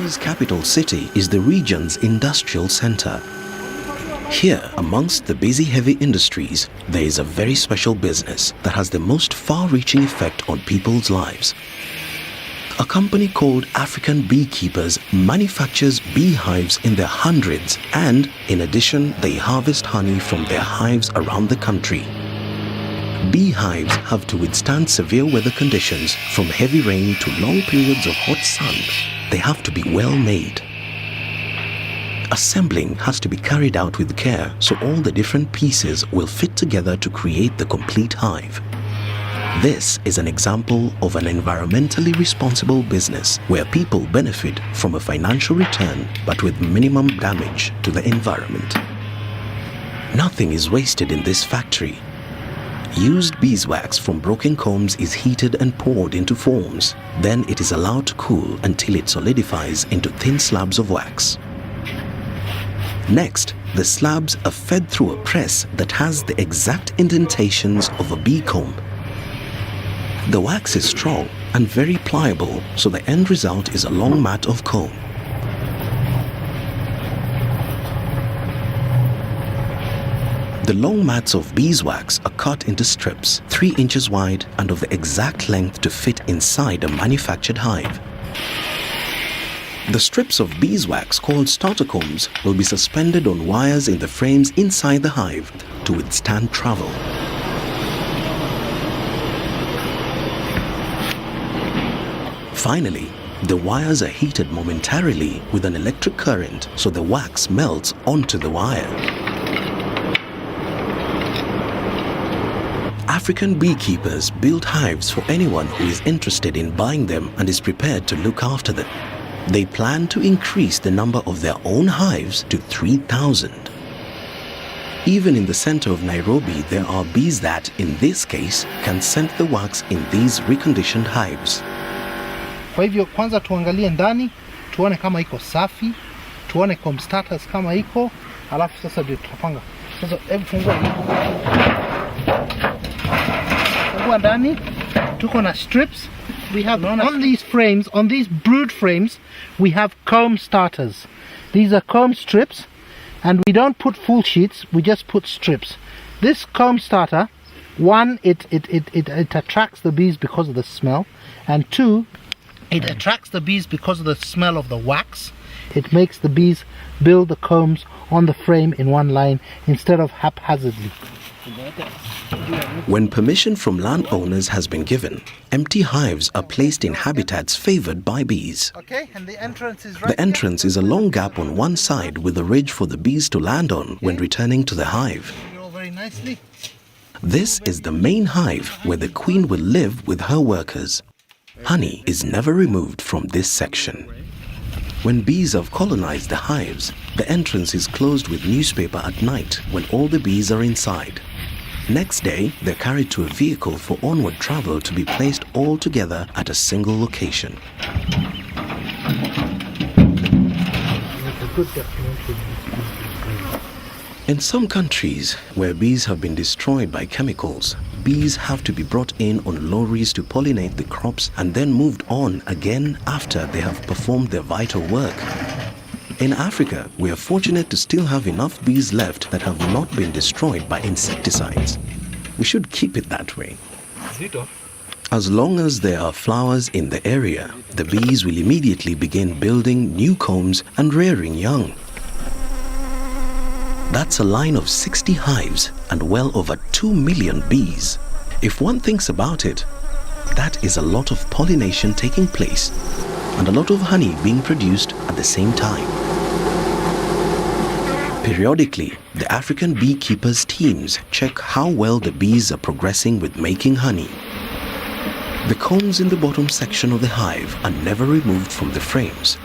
Ghana's capital city is the region's industrial center. Here, amongst the busy heavy industries, there is a very special business that has the most far-reaching effect on people's lives. A company called African Beekeepers manufactures beehives in their hundreds, and in addition, they harvest honey from their hives around the country. Beehives have to withstand severe weather conditions, from heavy rain to long periods of hot sun. They have to be well made. Assembling has to be carried out with care, so all the different pieces will fit together to create the complete hive. This is an example of an environmentally responsible business where people benefit from a financial return but with minimum damage to the environment. Nothing is wasted in this factory. Used beeswax from broken combs is heated and poured into forms. Then it is allowed to cool until it solidifies into thin slabs of wax. Next, the slabs are fed through a press that has the exact indentations of a bee comb. The wax is strong and very pliable, so the end result is a long mat of comb. The long mats of beeswax are cut into strips 3 inches wide and of the exact length to fit inside a manufactured hive. The strips of beeswax called starter combs will be suspended on wires in the frames inside the hive to withstand travel. Finally, the wires are heated momentarily with an electric current so the wax melts onto the wire. African beekeepers build hives for anyone who is interested in buying them and is prepared to look after them. They plan to increase the number of their own hives to 3,000. Even in the center of Nairobi, there are bees that, in this case, can scent the wax in these reconditioned hives. Kwa hivyo kwanza tuangalie ndani, tuone kama iko safi, tuone comb starters kama iko, alafu sasa ndio tutapanga. Sasa hebu fungua. Fungua ndani, tuko na strips. We have on these frames, on these brood frames, we have comb starters. These are comb strips, and we don't put full sheets, we just put strips. This comb starter, one, it attracts the bees because of the smell, and two, it attracts the bees because of the smell of the wax. It makes the bees build the combs on the frame in one line instead of haphazardly. When permission from landowners has been given, empty hives are placed in habitats favored by bees. Okay, and the entrance is right. The entrance is a long gap on one side with a ridge for the bees to land on when returning to the hive. Very nicely. This is the main hive where the queen will live with her workers. Honey is never removed from this section. When bees have colonized the hives, the entrance is closed with newspaper at night when all the bees are inside. Next day, they're carried to a vehicle for onward travel to be placed all together at a single location. In some countries where bees have been destroyed by chemicals, bees have to be brought in on lorries to pollinate the crops and then moved on again after they have performed their vital work. In Africa, we are fortunate to still have enough bees left that have not been destroyed by insecticides. We should keep it that way. As long as there are flowers in the area, the bees will immediately begin building new combs and rearing young. That's a line of 60 hives and well over 2 million bees. If one thinks about it, that is a lot of pollination taking place and a lot of honey being produced at the same time. Periodically, the African beekeepers' teams check how well the bees are progressing with making honey. The combs in the bottom section of the hive are never removed from the frames.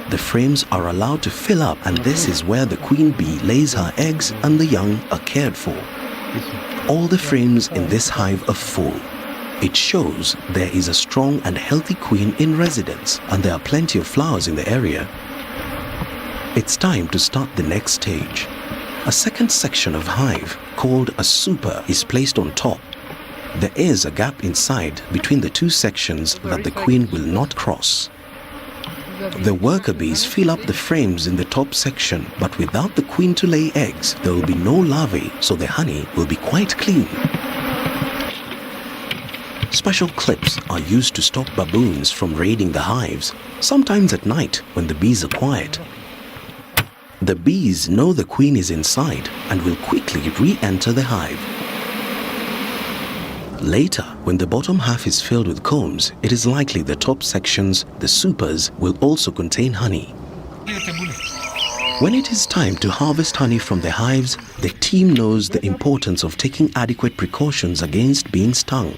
The frames are allowed to fill up, and this is where the queen bee lays her eggs and the young are cared for. All the frames in this hive are full. It shows there is a strong and healthy queen in residence, and there are plenty of flowers in the area. It's time to start the next stage. A second section of hive, called a super, is placed on top. There is a gap inside between the two sections that the queen will not cross. The worker bees fill up the frames in the top section, but without the queen to lay eggs, there will be no larvae, so the honey will be quite clean. Special clips are used to stop baboons from raiding the hives, sometimes at night when the bees are quiet. The bees know the queen is inside and will quickly re-enter the hive. Later, when the bottom half is filled with combs, it is likely the top sections, the supers, will also contain honey. When it is time to harvest honey from the hives, the team knows the importance of taking adequate precautions against being stung.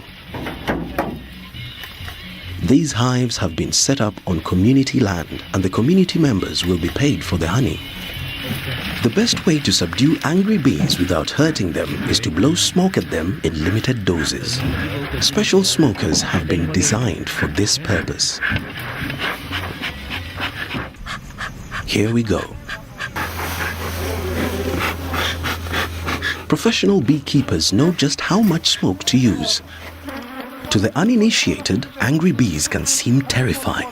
These hives have been set up on community land, and the community members will be paid for the honey. The best way to subdue angry bees without hurting them is to blow smoke at them in limited doses. Special smokers have been designed for this purpose. Here we go. Professional beekeepers know just how much smoke to use. To the uninitiated, angry bees can seem terrifying.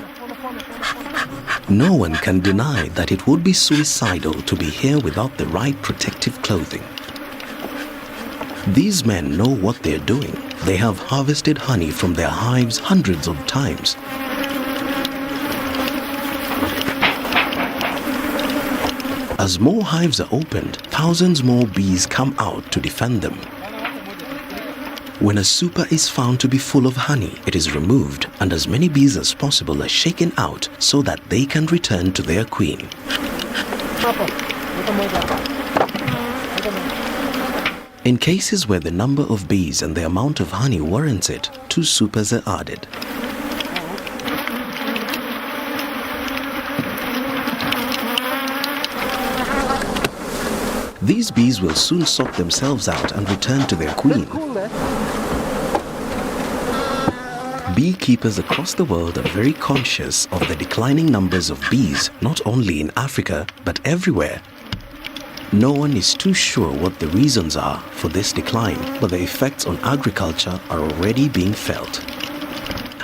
No one can deny that it would be suicidal to be here without the right protective clothing. These men know what they're doing. They have harvested honey from their hives hundreds of times. As more hives are opened, thousands more bees come out to defend them. When a super is found to be full of honey, it is removed and as many bees as possible are shaken out so that they can return to their queen. In cases where the number of bees and the amount of honey warrants it, 2 supers are added. These bees will soon sort themselves out and return to their queen. Beekeepers across the world are very conscious of the declining numbers of bees, not only in Africa, but everywhere. No one is too sure what the reasons are for this decline, but the effects on agriculture are already being felt.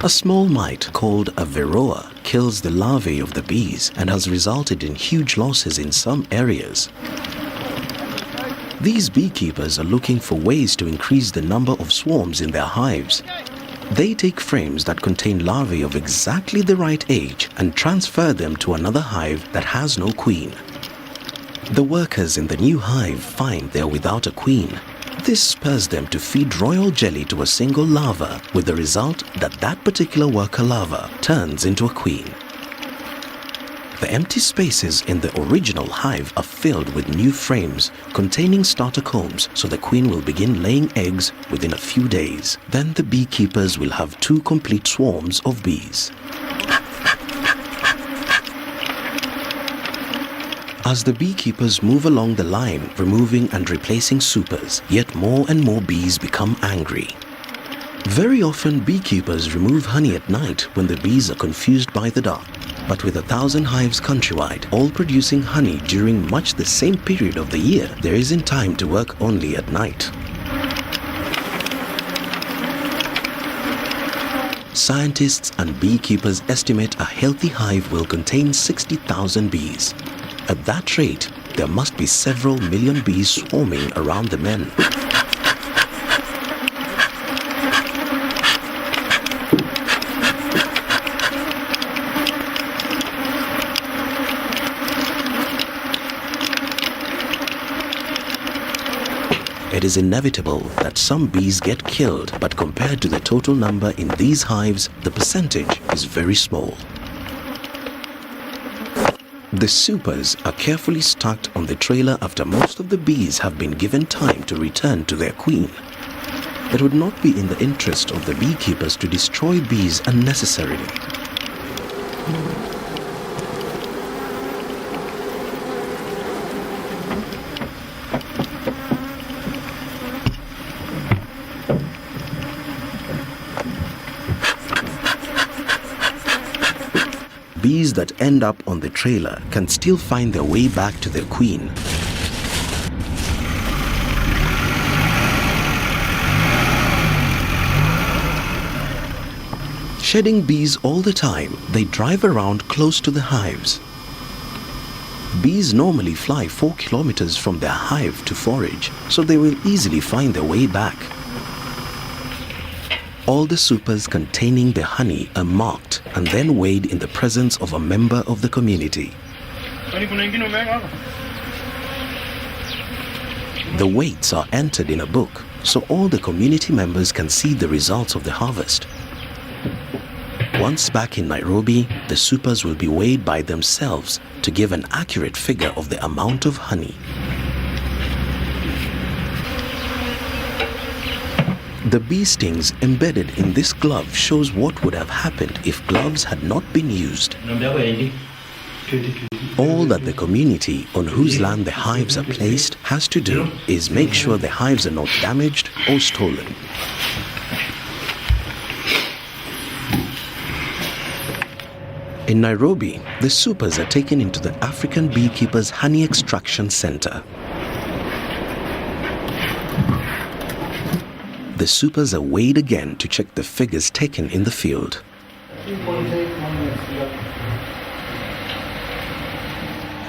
A small mite called a varroa kills the larvae of the bees and has resulted in huge losses in some areas. These beekeepers are looking for ways to increase the number of swarms in their hives. They take frames that contain larvae of exactly the right age and transfer them to another hive that has no queen. The workers in the new hive find they are without a queen. This spurs them to feed royal jelly to a single larva, with the result that that particular worker larva turns into a queen. The empty spaces in the original hive are filled with new frames containing starter combs, so the queen will begin laying eggs within a few days. Then the beekeepers will have 2 complete swarms of bees. As the beekeepers move along the line, removing and replacing supers, yet more and more bees become angry. Very often beekeepers remove honey at night when the bees are confused by the dark. But with 1,000 hives countrywide, all producing honey during much the same period of the year, there isn't time to work only at night. Scientists and beekeepers estimate a healthy hive will contain 60,000 bees. At that rate, there must be several million bees swarming around the men. It is inevitable that some bees get killed, but compared to the total number in these hives, the percentage is very small. The supers are carefully stacked on the trailer after most of the bees have been given time to return to their queen. It would not be in the interest of the beekeepers to destroy bees unnecessarily. Bees that end up on the trailer can still find their way back to their queen. Shedding bees all the time, they drive around close to the hives. Bees normally fly 4 kilometers from their hive to forage, so they will easily find their way back. All the supers containing the honey are marked and then weighed in the presence of a member of the community. The weights are entered in a book, so all the community members can see the results of the harvest. Once back in Nairobi, the supers will be weighed by themselves to give an accurate figure of the amount of honey. The bee stings embedded in this glove shows what would have happened if gloves had not been used. All that the community on whose land the hives are placed has to do is make sure the hives are not damaged or stolen. In Nairobi, the supers are taken into the African beekeepers' honey extraction center. The supers are weighed again to check the figures taken in the field.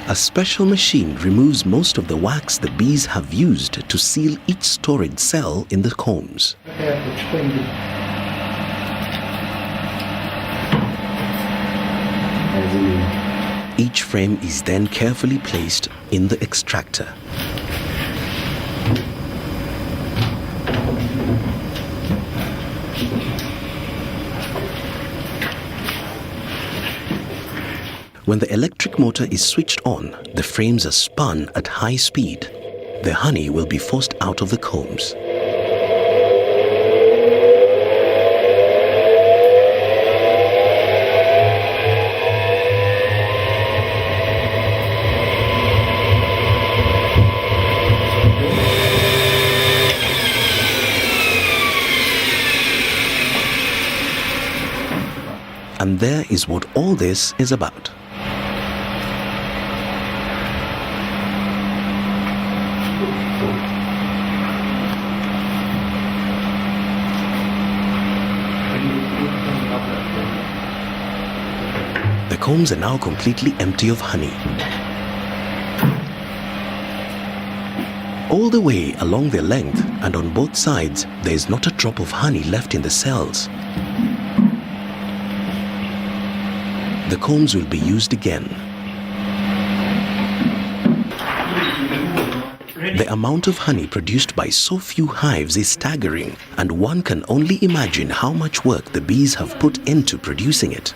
A special machine removes most of the wax the bees have used to seal each storage cell in the combs. Each frame is then carefully placed in the extractor. When the electric motor is switched on, the frames are spun at high speed. The honey will be forced out of the combs. And there is what all this is about. The combs are now completely empty of honey. All the way along their length and on both sides, there is not a drop of honey left in the cells. The combs will be used again. The amount of honey produced by so few hives is staggering, and one can only imagine how much work the bees have put into producing it.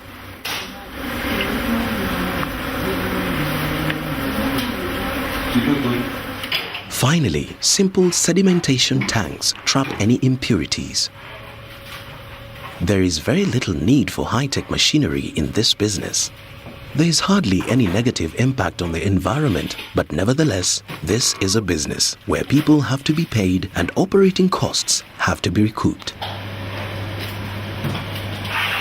Finally, simple sedimentation tanks trap any impurities. There is very little need for high-tech machinery in this business. There is hardly any negative impact on the environment, but nevertheless, this is a business where people have to be paid and operating costs have to be recouped.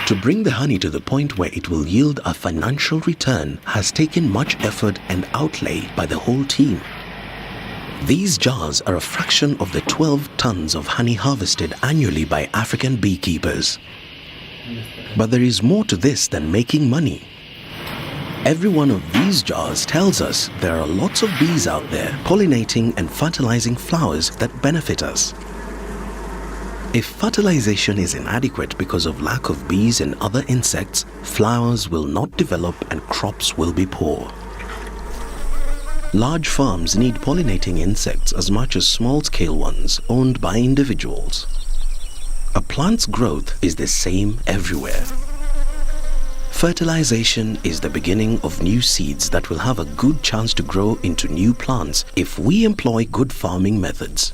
To bring the honey to the point where it will yield a financial return has taken much effort and outlay by the whole team. These jars are a fraction of the 12 tons of honey harvested annually by African beekeepers. But there is more to this than making money. Every one of these jars tells us there are lots of bees out there pollinating and fertilizing flowers that benefit us. If fertilization is inadequate because of lack of bees and other insects, flowers will not develop and crops will be poor. Large farms need pollinating insects as much as small-scale ones owned by individuals. A plant's growth is the same everywhere. Fertilization is the beginning of new seeds that will have a good chance to grow into new plants if we employ good farming methods.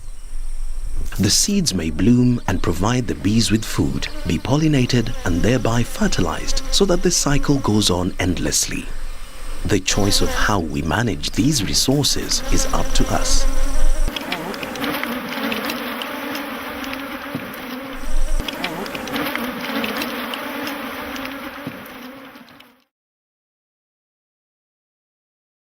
The seeds may bloom and provide the bees with food, be pollinated and thereby fertilized so that the cycle goes on endlessly. The choice of how we manage these resources is up to us.